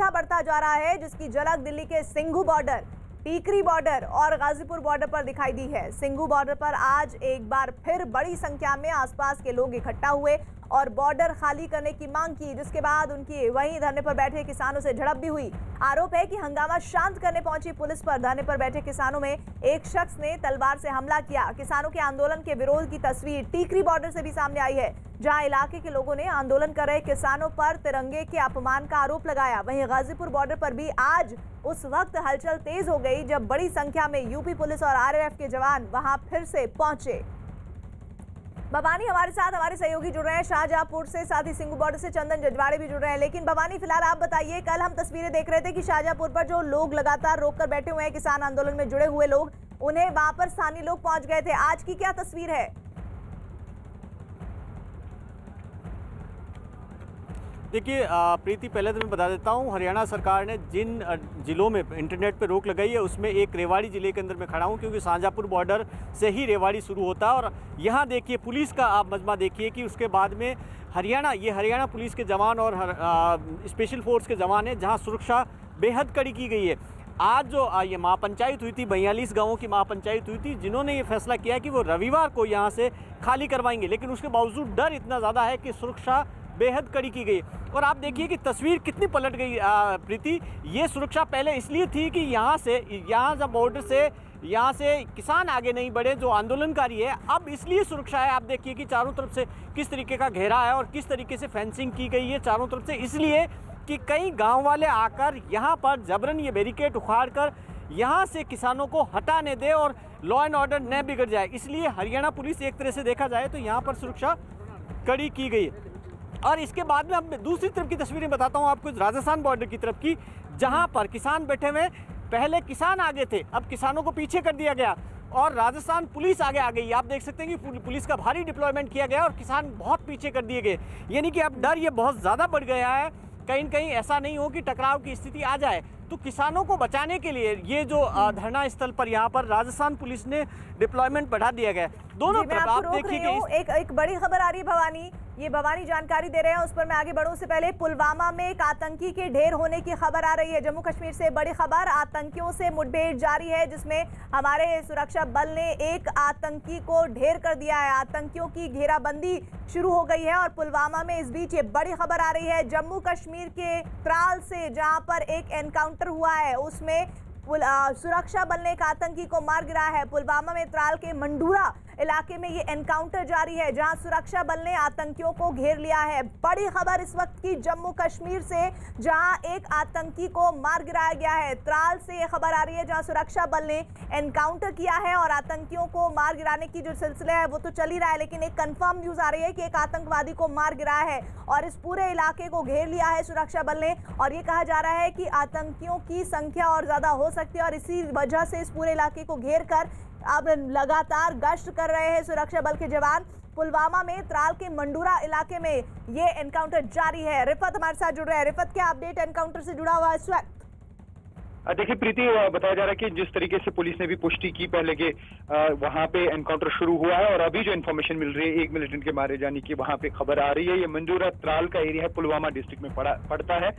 हिंसा बढ़ता जा रहा है, जिसकी झलक दिल्ली के सिंघू बॉर्डर, टीकरी बॉर्डर और गाजीपुर बॉर्डर पर दिखाई दी है। सिंघू बॉर्डर पर आज एक बार फिर बड़ी संख्या में आसपास के लोग इकट्ठा हुए और बॉर्डर खाली करने की मांग की, जिसके बाद उनकी वहीं धरने पर बैठे किसानों से झड़प भी हुई। आरोप है कि हंगामा शांत करने पहुंची पुलिस पर धरने पर बैठे किसानों में एक शख्स ने तलवार से हमला किया। किसानों के आंदोलन के विरोध की तस्वीर टीकरी बॉर्डर से भी सामने आई है, जहां इलाके के लोगों ने आंदोलन कर रहे किसानों पर तिरंगे के अपमान का आरोप लगाया। वहीं गाजीपुर बॉर्डर पर भी आज उस वक्त हलचल तेज हो गई जब बड़ी संख्या में यूपी पुलिस और आरएएफ के जवान वहां फिर से पहुंचे। भवानी हमारे साथ हमारे सहयोगी जुड़ रहे हैं शाहजहांपुर से, साथ ही सिंघू बॉर्डर से चंदन जजवाड़े भी जुड़ रहे हैं। लेकिन भवानी, फिलहाल आप बताइए, कल हम तस्वीरें देख रहे थे कि शाहजहांपुर पर जो लोग लगातार रोक कर बैठे हुए हैं, किसान आंदोलन में जुड़े हुए लोग, उन्हें वहां पर स्थानीय लोग पहुंच गए थे। आज की क्या तस्वीर है? देखिए प्रीति, पहले तो मैं बता देता हूँ, हरियाणा सरकार ने जिन ज़िलों में इंटरनेट पर रोक लगाई है उसमें एक रेवाड़ी ज़िले के अंदर मैं खड़ा हूँ, क्योंकि शाहजहांपुर बॉर्डर से ही रेवाड़ी शुरू होता है। और यहाँ देखिए पुलिस का आप मजमा देखिए कि उसके बाद में हरियाणा पुलिस के जवान और स्पेशल फोर्स के जवान हैं, जहाँ सुरक्षा बेहद कड़ी की गई है। आज जो ये महापंचायत हुई थी, 42 गाँवों की महापंचायत हुई थी, जिन्होंने ये फैसला किया कि वो रविवार को यहाँ से खाली करवाएंगे, लेकिन उसके बावजूद डर इतना ज़्यादा है कि सुरक्षा बेहद कड़ी की गई। और आप देखिए कि तस्वीर कितनी पलट गई प्रीति। ये सुरक्षा पहले इसलिए थी कि यहाँ जब बॉर्डर से यहाँ से किसान आगे नहीं बढ़े जो आंदोलनकारी है, अब इसलिए सुरक्षा है। आप देखिए कि चारों तरफ से किस तरीके का घेरा है और किस तरीके से फेंसिंग की गई है चारों तरफ से, इसलिए कि कई गाँव वाले आकर यहाँ पर जबरन ये बैरिकेड उखाड़ कर यहाँ से किसानों को हटाने दे और लॉ एंड ऑर्डर न बिगड़ जाए। इसलिए हरियाणा पुलिस, एक तरह से देखा जाए तो यहाँ पर सुरक्षा कड़ी की गई। और इसके बाद में अब दूसरी तरफ की तस्वीरें बताता हूँ आपको, राजस्थान बॉर्डर की तरफ की, जहाँ पर किसान बैठे हुए। पहले किसान आगे थे, अब किसानों को पीछे कर दिया गया और राजस्थान पुलिस आगे आ गई। आप देख सकते हैं कि पुलिस का भारी डिप्लॉयमेंट किया गया और किसान बहुत पीछे कर दिए गए। यानी कि अब डर ये बहुत ज़्यादा बढ़ गया है, कहीं न कहीं ऐसा नहीं हो कि टकराव की स्थिति आ जाए। तो किसानों को बचाने के लिए ये जो धरना स्थल पर यहाँ पर राजस्थान पुलिस ने डिप्लॉयमेंट बढ़ा दिया गया। दोनों तरफ आप देखिए कि एक बड़ी खबर आ रही है भवानी, ये भवानी जानकारी दे रहे हैं, उस पर मैं आगे बढ़ूं उससे पहले पुलवामा में एक आतंकी के ढेर होने की खबर आ रही है। जम्मू कश्मीर से बड़ी खबर, आतंकियों से मुठभेड़ जारी है, जिसमें हमारे सुरक्षा बल ने एक आतंकी को ढेर कर दिया है। आतंकियों की घेराबंदी शुरू हो गई है और पुलवामा में इस बीच ये बड़ी खबर आ रही है जम्मू कश्मीर के त्राल से, जहां पर एक एनकाउंटर हुआ है, उसमें सुरक्षा बल ने एक आतंकी को मार गिराया है। पुलवामा में त्राल के मंडूरा इलाके में ये एनकाउंटर जारी है, जहां सुरक्षा बल ने आतंकियों को घेर लिया है। बड़ी खबर इस वक्त की जम्मू कश्मीर से, जहां एक आतंकी को मार गिराया गया है। त्राल से ये खबर आ रही है, जहां सुरक्षा बल ने एनकाउंटर किया है और आतंकियों को मार गिराने की जो सिलसिला है वो तो चल ही रहा है, लेकिन एक कंफर्म न्यूज आ रही है कि एक आतंकवादी को मार गिराया है और इस पूरे इलाके को घेर लिया है सुरक्षा बल ने। और ये कहा जा रहा है कि आतंकियों की संख्या और ज्यादा हो सकती है और इसी वजह से इस पूरे इलाके को घेर कर अब लगातार गश्त कर रहे हैं सुरक्षा बल के जवान। पुलवामा में त्राल के मंडूरा इलाके में ये एनकाउंटर जारी है। रिफत हमारे साथ जुड़ रहे हैं। रिफत, क्या अपडेट एनकाउंटर से जुड़ा हुआ है इस वक्त? देखिए प्रीति, बताया जा रहा है कि जिस तरीके से पुलिस ने भी पुष्टि की पहले के वहां पे एनकाउंटर शुरू हुआ है और अभी जो इन्फॉर्मेशन मिल रही है एक मिलिटेंट के मारे जाने की वहां पे खबर आ रही है। ये मंडूरा त्राल का एरिया है, पुलवामा डिस्ट्रिक्ट में पड़ता है।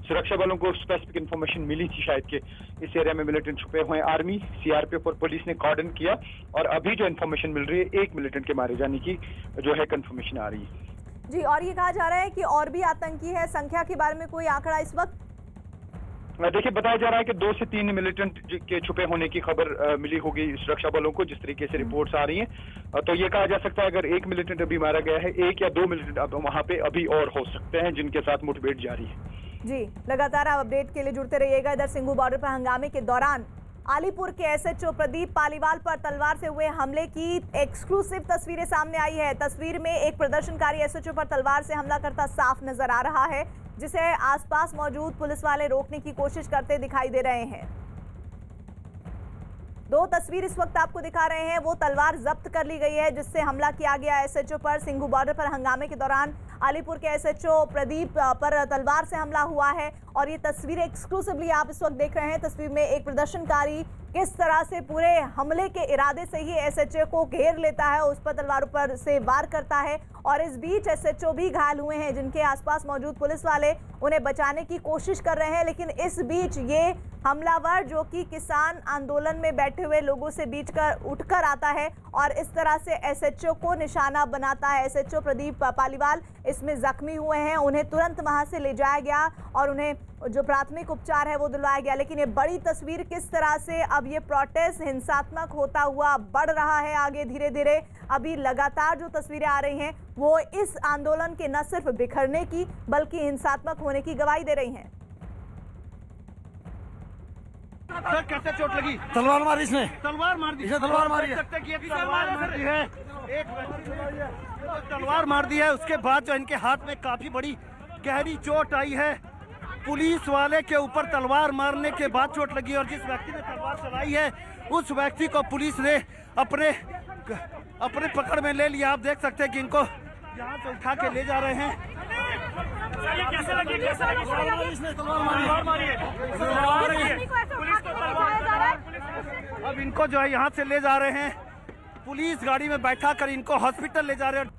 सुरक्षा बलों को स्पेसिफिक इन्फॉर्मेशन मिली थी शायद कि इस एरिया में मिलिटेंट छुपे हुए हैं। आर्मी, सीआरपीएफ और पुलिस ने कॉर्डन किया और अभी जो इन्फॉर्मेशन मिल रही है एक मिलिटेंट के मारे जाने की जो है कंफर्मेशन आ रही है। जी, और ये कहा जा रहा है कि और भी आतंकी है, संख्या के बारे में कोई आंकड़ा इस वक्त? देखिए, बताया जा रहा है कि 2 से 3 मिलिटेंट के छुपे होने की खबर मिली होगी सुरक्षा बलों को, जिस तरीके से रिपोर्ट्स आ रही हैं। तो ये कहा जा सकता है अगर एक मिलिटेंट अभी मारा गया है, 1 या 2 मिलिटेंट अब वहां पे अभी और हो सकते हैं जिनके साथ मुठभेड़ जारी है। जी, लगातार आप अपडेट के लिए जुड़ते रहिएगा। इधर सिंघू बॉर्डर पर हंगामे के दौरान आलीपुर के एसएचओ प्रदीप पालीवाल पर तलवार से हुए हमले की एक्सक्लूसिव तस्वीरें सामने आई है। तस्वीर में एक प्रदर्शनकारी एसएचओ पर तलवार से हमला करता साफ नजर आ रहा है, जिसे आसपास मौजूद पुलिस वाले रोकने की कोशिश करते दिखाई दे रहे हैं। 2 तस्वीर इस वक्त आपको दिखा रहे हैं, वो तलवार जब्त कर ली गई है जिससे हमला किया गया एसएचओ पर। सिंघू बॉर्डर पर हंगामे के दौरान आलीपुर के एसएचओ प्रदीप पर तलवार से हमला हुआ है और ये तस्वीरें एक्सक्लूसिवली आप इस वक्त देख रहे हैं। तस्वीर में एक प्रदर्शनकारी किस तरह से पूरे हमले के इरादे से ही एसएचओ को घेर लेता है, उस पर तलवारों पर से वार करता है। और इस बीच एसएचओ भी घायल हुए हैं, जिनके आसपास मौजूद पुलिस वाले उन्हें बचाने की कोशिश कर रहे हैं। लेकिन इस बीच ये हमलावर जो कि किसान आंदोलन में बैठे हुए लोगों से बीच कर उठकर आता है और इस तरह से एसएचओ को निशाना बनाता है। एसएचओ प्रदीप पालीवाल इसमें जख्मी हुए हैं, उन्हें तुरंत वहां से ले जाया गया और उन्हें जो प्राथमिक उपचार है वो दिलवाया गया। लेकिन ये बड़ी तस्वीर किस तरह से अब ये प्रोटेस्ट हिंसात्मक होता हुआ बढ़ रहा है आगे धीरे धीरे। अभी लगातार जो तस्वीरें आ रही हैं वो इस आंदोलन के न सिर्फ बिखरने की बल्कि हिंसात्मक होने की गवाही दे रही हैं। सर कैसे चोट लगी? तलवार मारी इसने, तलवार मार दी, इसने तलवार मारी है। सकते कि तलवार मार दी है, एक तलवार मार दी है। उसके बाद जो इनके हाथ में काफी बड़ी गहरी चोट आई है। पुलिस वाले के ऊपर तलवार मारने के बाद चोट लगी और जिस व्यक्ति ने तलवार चलाई है उस व्यक्ति को पुलिस ने अपने पकड़ में ले लिया। आप देख सकते हैं कि इनको यहाँ से उठा के ले जा रहे हैं। कैसे लगी? अब इनको जो है यहाँ से ले जा रहे हैं, पुलिस गाड़ी में बैठा कर इनको हॉस्पिटल ले जा रहे हैं।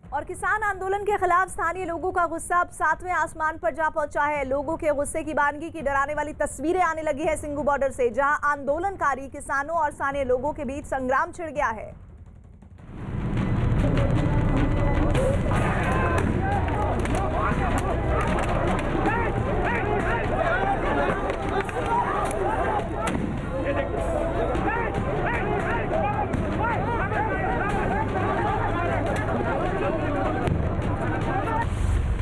और किसान आंदोलन के खिलाफ स्थानीय लोगों का गुस्सा अब 7वें आसमान पर जा पहुंचा है। लोगों के गुस्से की बानगी की डराने वाली तस्वीरें आने लगी है सिंघू बॉर्डर से, जहां आंदोलनकारी किसानों और स्थानीय लोगों के बीच संग्राम छिड़ गया है।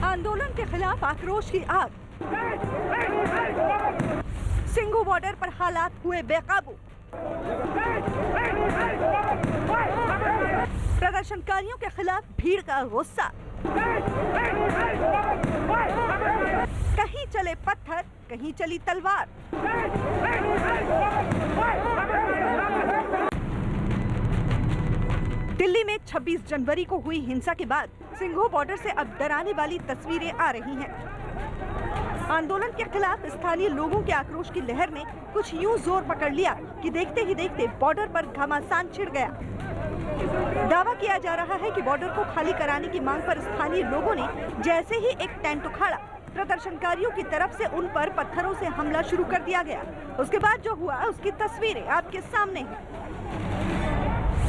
आंदोलन के खिलाफ आक्रोश की आग। सिंघू बॉर्डर पर हालात हुए बेकाबू। प्रदर्शनकारियों के खिलाफ भीड़ का गुस्सा। कहीं चले पत्थर, कहीं चली तलवार। दिल्ली में 26 जनवरी को हुई हिंसा के बाद सिंघू बॉर्डर से अब डराने वाली तस्वीरें आ रही हैं। आंदोलन के खिलाफ स्थानीय लोगों के आक्रोश की लहर ने कुछ यूं जोर पकड़ लिया कि देखते ही देखते बॉर्डर पर घमासान छिड़ गया। दावा किया जा रहा है कि बॉर्डर को खाली कराने की मांग पर स्थानीय लोगों ने जैसे ही एक टेंट उखाड़ा, प्रदर्शनकारियों की तरफ से उन पर पत्थरों से हमला शुरू कर दिया गया। उसके बाद जो हुआ उसकी तस्वीरें आपके सामने हैं।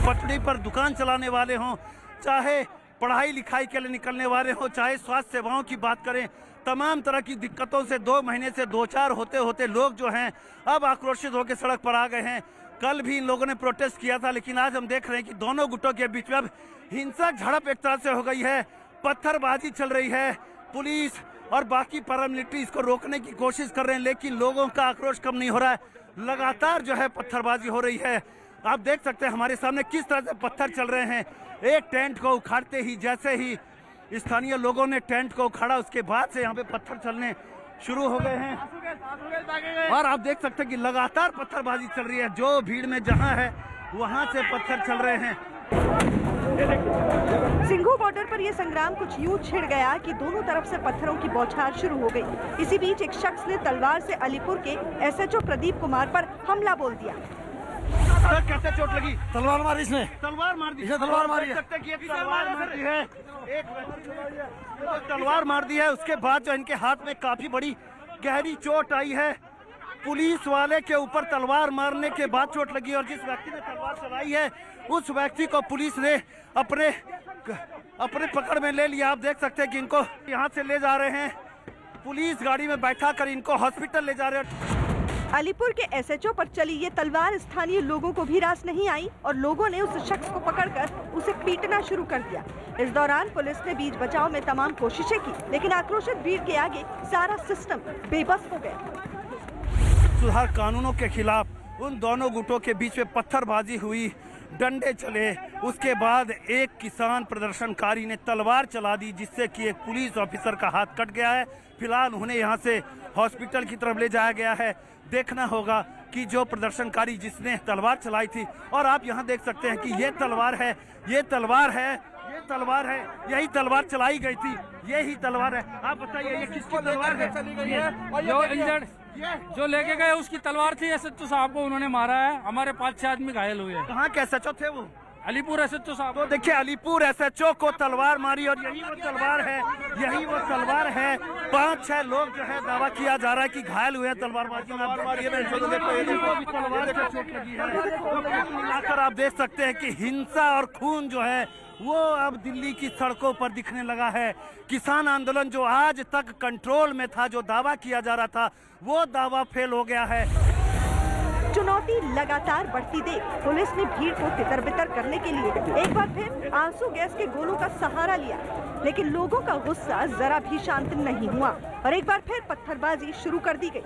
पटरी पर दुकान चलाने वाले हों, चाहे पढ़ाई लिखाई के लिए निकलने वाले हों, चाहे स्वास्थ्य सेवाओं की बात करें, तमाम तरह की दिक्कतों से 2 महीने से 2-4 होते होते लोग जो हैं अब आक्रोशित होकर सड़क पर आ गए हैं। कल भी इन लोगों ने प्रोटेस्ट किया था, लेकिन आज हम देख रहे हैं कि दोनों गुटों के बीच में अब हिंसक झड़प एक तरह से हो गई है। पत्थरबाजी चल रही है, पुलिस और बाकी पैरामिलिट्री इसको रोकने की कोशिश कर रहे हैं, लेकिन लोगों का आक्रोश कम नहीं हो रहा है। लगातार जो है पत्थरबाजी हो रही है। आप देख सकते हैं हमारे सामने किस तरह से पत्थर चल रहे हैं। एक टेंट को उखाड़ते ही जैसे ही स्थानीय लोगों ने टेंट को उखाड़ा, उसके बाद से यहाँ पे पत्थर चलने शुरू हो गए हैं। और आप देख सकते हैं कि लगातार पत्थरबाजी चल रही है। जो भीड़ में जहाँ है वहाँ से पत्थर चल रहे हैं। सिंघू बॉर्डर पर यह संग्राम कुछ यूं छिड़ गया कि दोनों तरफ से पत्थरों की बौछार शुरू हो गई। इसी बीच एक शख्स ने तलवार से अलीपुर के एसएचओ प्रदीप कुमार पर हमला बोल दिया। सर कैसे चोट लगी? तलवार मारी इसने, तलवार मार दी, इसने तलवार मारी है। सकते कि तलवार मार दी है, एक तलवार मार दी है। उसके बाद जो इनके हाथ में काफी बड़ी गहरी चोट आई है। पुलिस वाले के ऊपर तलवार मारने के बाद चोट लगी और जिस व्यक्ति ने तलवार चलाई है उस व्यक्ति को पुलिस ने अपने पकड़ में ले लिया। आप देख सकते हैं कि इनको यहाँ से ले जा रहे हैं, पुलिस गाड़ी में बैठा कर इनको हॉस्पिटल ले जा रहे हैं। अलीपुर के एसएचओ पर चली ये तलवार स्थानीय लोगों को भी रास नहीं आई और लोगों ने उस शख्स को पकड़कर उसे पीटना शुरू कर दिया। इस दौरान पुलिस ने बीच बचाव में तमाम कोशिशें की, लेकिन आक्रोशित भीड़ के आगे सारा सिस्टम बेबस हो गया। सुधार कानूनों के खिलाफ उन दोनों गुटों के बीच में पत्थरबाजी हुई, डंडे चले। उसके बाद एक किसान प्रदर्शनकारी ने तलवार चला दी, जिससे कि एक पुलिस ऑफिसर का हाथ कट गया है। फिलहाल उन्हें यहाँ से हॉस्पिटल की तरफ ले जाया गया है। देखना होगा कि जो प्रदर्शनकारी जिसने तलवार चलाई थी, और आप यहाँ देख सकते हैं कि ये तलवार है, ये तलवार है, यही तलवार चलाई गई थी, यही तलवार है। आप बताइए ये किसकी तलवार है? चली गई है जो इंजर्ड जो लेके गए उसकी तलवार थी। एसएचओ साहब को उन्होंने मारा है, हमारे 5-6 आदमी घायल हुए हैं। कहाँ के एसएचओ थे वो? अलीपुर एसएचओ साहब। तो देखिए अलीपुर एसएचओ को तलवार मारी और यही वो तलवार है, यही वो तलवार है। 5-6 लोग जो है दावा किया जा रहा है कि घायल हुए हैं तलवारबाजी में। तलवार से चोट लगी है। मिलाकर आप देख सकते हैं कि हिंसा और खून जो है वो अब दिल्ली की सड़कों पर दिखने लगा है। किसान आंदोलन जो आज तक कंट्रोल में था, जो दावा किया जा रहा था, वो दावा फेल हो गया है। चुनौती लगातार बढ़ती देख पुलिस ने भीड़ को तितर-बितर करने के लिए एक बार फिर आंसू गैस के गोलों का सहारा लिया, लेकिन लोगों का गुस्सा जरा भी शांत नहीं हुआ और एक बार फिर पत्थरबाजी शुरू कर दी गई।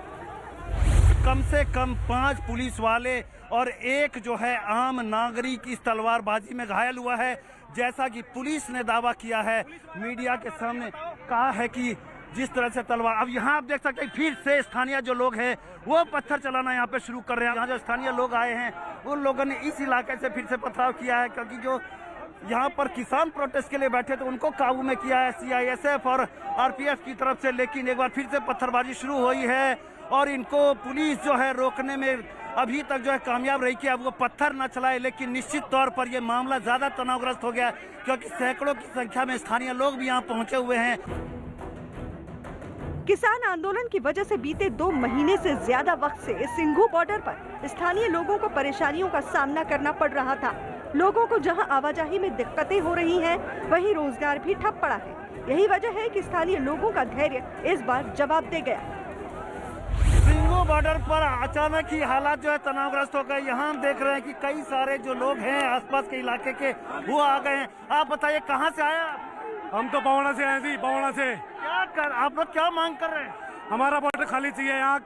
कम से कम 5 पुलिस वाले और एक जो है आम नागरिक इस तलवारबाजी में घायल हुआ है। जैसा कि पुलिस ने दावा किया है, मीडिया के सामने कहा है कि जिस तरह से तलवार, अब यहाँ आप देख सकते हैं फिर से स्थानीय जो लोग हैं वो पत्थर चलाना यहाँ पे शुरू कर रहे हैं। यहाँ जो स्थानीय लोग आए हैं उन लोगों ने इस इलाके से फिर से पथराव किया है, क्योंकि जो यहाँ पर किसान प्रोटेस्ट के लिए बैठे थे उनको काबू में किया है सीआईएसएफ और आरपीएफ की तरफ से। लेकिन एक बार फिर से पत्थरबाजी शुरू हुई है और इनको पुलिस जो है रोकने में अभी तक जो है कामयाब रही कि अब वो पत्थर न चलाए। लेकिन निश्चित तौर पर ये मामला ज्यादा तनावग्रस्त हो गया, क्योंकि सैकड़ों की संख्या में स्थानीय लोग भी यहाँ पहुंचे हुए हैं। किसान आंदोलन की वजह से बीते 2 महीने से ज्यादा वक्त से सिंघू बॉर्डर पर स्थानीय लोगों को परेशानियों का सामना करना पड़ रहा था। लोगों को जहां आवाजाही में दिक्कतें हो रही हैं, वहीं रोजगार भी ठप पड़ा है। यही वजह है कि स्थानीय लोगों का धैर्य इस बार जवाब दे गया। सिंघू बॉर्डर पर अचानक ही हालात जो है तनावग्रस्त हो गए। यहाँ हम देख रहे हैं कि कई सारे जो लोग हैं आसपास के इलाके के वो आ गए हैं। आप बताइए कहाँ से आया? हम तो पवना से आए थे, पवना से। आप लोग क्या मांग कर रहे हैं? हमारा बॉर्डर खाली चाहिए। यहाँ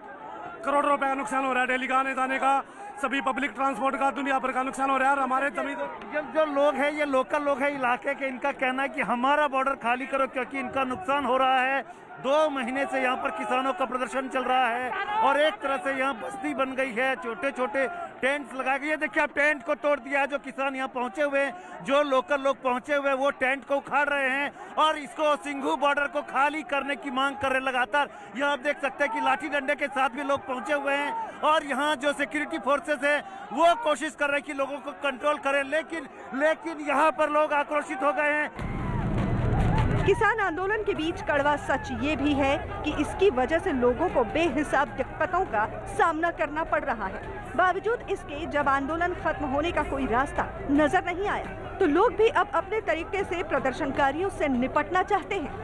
करोड़ों रुपए का नुकसान हो रहा है, डेली का आने जाने का, सभी पब्लिक ट्रांसपोर्ट का, दुनिया भर का नुकसान हो रहा है। और हमारे जमीन जो लोग हैं, ये लोकल लोग हैं इलाके के, इनका कहना है कि हमारा बॉर्डर खाली करो क्योंकि इनका नुकसान हो रहा है। 2 महीने से यहाँ पर किसानों का प्रदर्शन चल रहा है और एक तरह से यहाँ बस्ती बन गई है। छोटे छोटे टेंट्स लगाए गए। देखिए आप टेंट को तोड़ दिया है। जो किसान यहाँ पहुंचे हुए हैं, जो लोकल लोग पहुंचे हुए हैं, वो टेंट को उखाड़ रहे हैं और इसको सिंघू बॉर्डर को खाली करने की मांग कर रहे हैं लगातार। यहाँ आप देख सकते हैं कि लाठी डंडे के साथ भी लोग पहुंचे हुए हैं और यहाँ जो सिक्योरिटी फोर्सेस है वो कोशिश कर रहे हैं कि लोगों को कंट्रोल करें, लेकिन यहाँ पर लोग आक्रोशित हो गए हैं। किसान आंदोलन के बीच कड़वा सच ये भी है कि इसकी वजह से लोगों को बेहिसाब दिक्कतों का सामना करना पड़ रहा है। बावजूद इसके जब आंदोलन खत्म होने का कोई रास्ता नजर नहीं आया, तो लोग भी अब अपने तरीके से प्रदर्शनकारियों से निपटना चाहते हैं।